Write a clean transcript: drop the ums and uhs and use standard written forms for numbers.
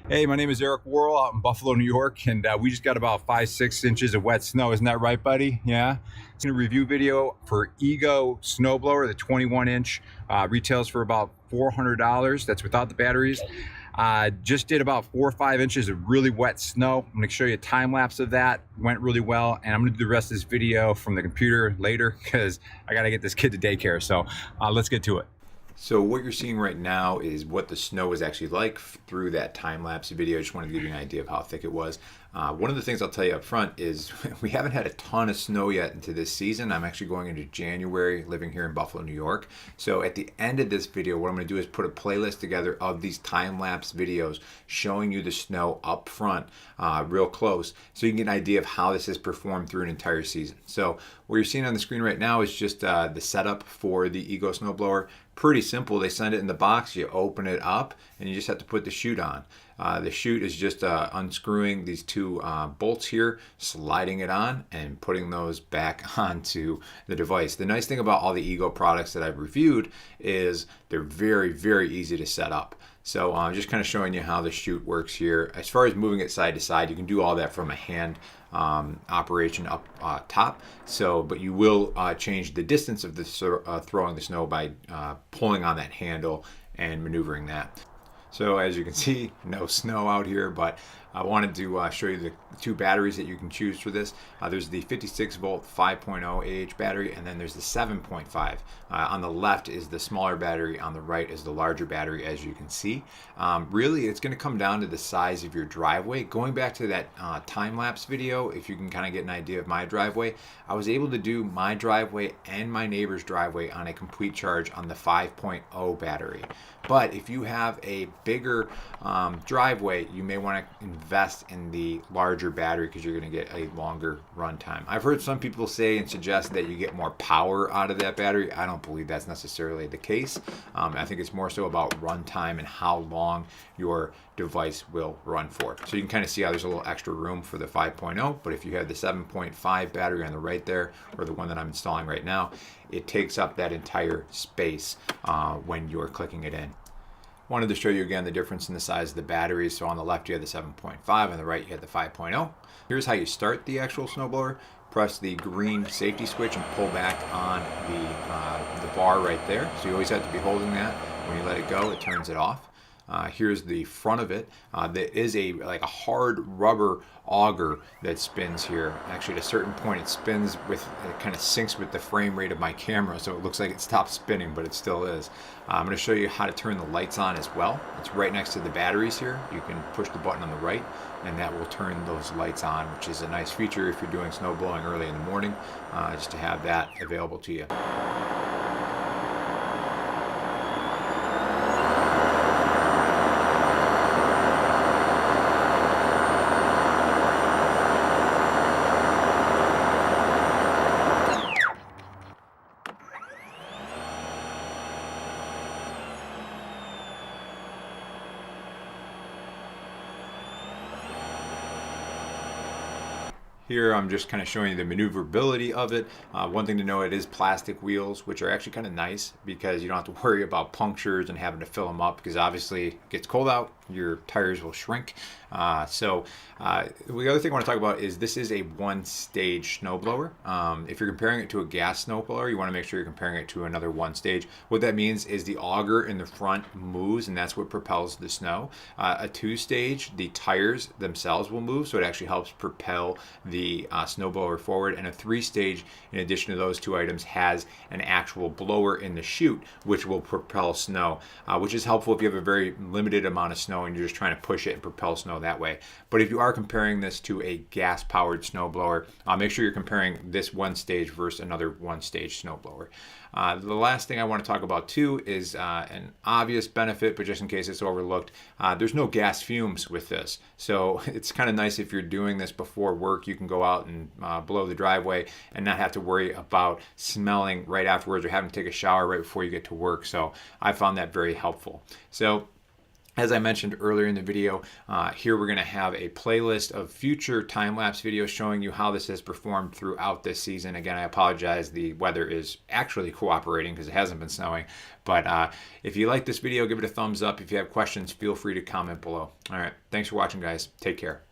Hey, my name is Eric Worrell out in Buffalo, New York, and we just got about 5-6 inches of wet snow. Isn't that right, buddy? Yeah. It's a review video for Ego Snowblower, the 21-inch. Retails for about $400. That's without the batteries. Just did about 4 or 5 inches of really wet snow. I'm going to show you a time lapse of that. Went really well, and I'm going to do the rest of this video from the computer later because I got to get this kid to daycare. So let's get to it. So what you're seeing right now is what the snow is actually like through that time-lapse video. I just wanted to give you an idea of how thick it was. One of the things I'll tell you up front is we haven't had a ton of snow yet into this season. I'm actually going into January, living here in Buffalo, New York. So at the end of this video, what I'm going to do is put a playlist together of these time-lapse videos showing you the snow up front, real close, so you can get an idea of how this has performed through an entire season. So what you're seeing on the screen right now is just the setup for the Ego Snowblower. Pretty simple. They send it in the box, you open it up, and you just have to put the chute on. The chute is just unscrewing these two bolts here, sliding it on, and putting those back onto the device. The nice thing about all the Ego products that I've reviewed is they're very, very easy to set up. So I'm just kind of showing you how the chute works here. As far as moving it side to side, you can do all that from a hand operation up top. So, but you will change the distance of the throwing the snow by pulling on that handle and maneuvering that. So as you can see, no snow out here, but I wanted to show you the two batteries that you can choose for this. There's the 56 volt 5.0 AH battery, and then there's the 7.5. On the left is the smaller battery, on the right is the larger battery, as you can see. Really, it's going to come down to the size of your driveway. Going back to that time-lapse video, if you can kind of get an idea of my driveway, I was able to do my driveway and my neighbor's driveway on a complete charge on the 5.0 battery. But if you have a bigger driveway, you may want to invest in the larger battery because you're going to get a longer runtime. I've heard some people say and suggest that you get more power out of that battery. I don't believe that's necessarily the case. I think it's more so about runtime and how long your device will run for. So you can kind of see how there's a little extra room for the 5.0, but if you have the 7.5 battery on the right there, or the one that I'm installing right now, it takes up that entire space when you're clicking it in. Wanted to show you again the difference in the size of the batteries. So on the left you have the 7.5, on the right you have the 5.0. Here's how you start the actual snowblower. Press the green safety switch and pull back on the bar right there. So you always have to be holding that. When you let it go, it turns it off. Here's the front of it. There is like a hard rubber auger that spins here. Actually, at a certain point, it spins with, it kind of syncs with the frame rate of my camera, so it looks like it stopped spinning, but it still is. I'm going to show you how to turn the lights on as well. It's right next to the batteries here. You can push the button on the right, and that will turn those lights on, which is a nice feature if you're doing snow blowing early in the morning, just to have that available to you. Here I'm just kind of showing you the maneuverability of it. One thing to know, it is plastic wheels, which are actually kind of nice because you don't have to worry about punctures and having to fill them up, because obviously it gets cold out, your tires will shrink. The other thing I want to talk about is this is a one-stage snowblower. If you're comparing it to a gas snowblower, you want to make sure you're comparing it to another one-stage. What that means is the auger in the front moves, and that's what propels the snow. A two-stage, the tires themselves will move, so it actually helps propel the snowblower forward. And a three-stage, in addition to those two items, has an actual blower in the chute, which will propel snow, which is helpful if you have a very limited amount of snow and you're just trying to push it and propel snow that way. But if you are comparing this to a gas-powered snowblower, make sure you're comparing this one stage versus another one-stage snowblower. The last thing I want to talk about too is an obvious benefit, but just in case it's overlooked, there's no gas fumes with this. So it's kind of nice if you're doing this before work, you can go out and blow the driveway and not have to worry about smelling right afterwards or having to take a shower right before you get to work. So I found that very helpful. So As I mentioned earlier in the video, here we're going to have a playlist of future time-lapse videos showing you how this has performed throughout this season. Again, I apologize, the weather is actually cooperating because it hasn't been snowing. But if you like this video, give it a thumbs up. If you have questions, feel free to comment below. All right, thanks for watching, guys. Take care.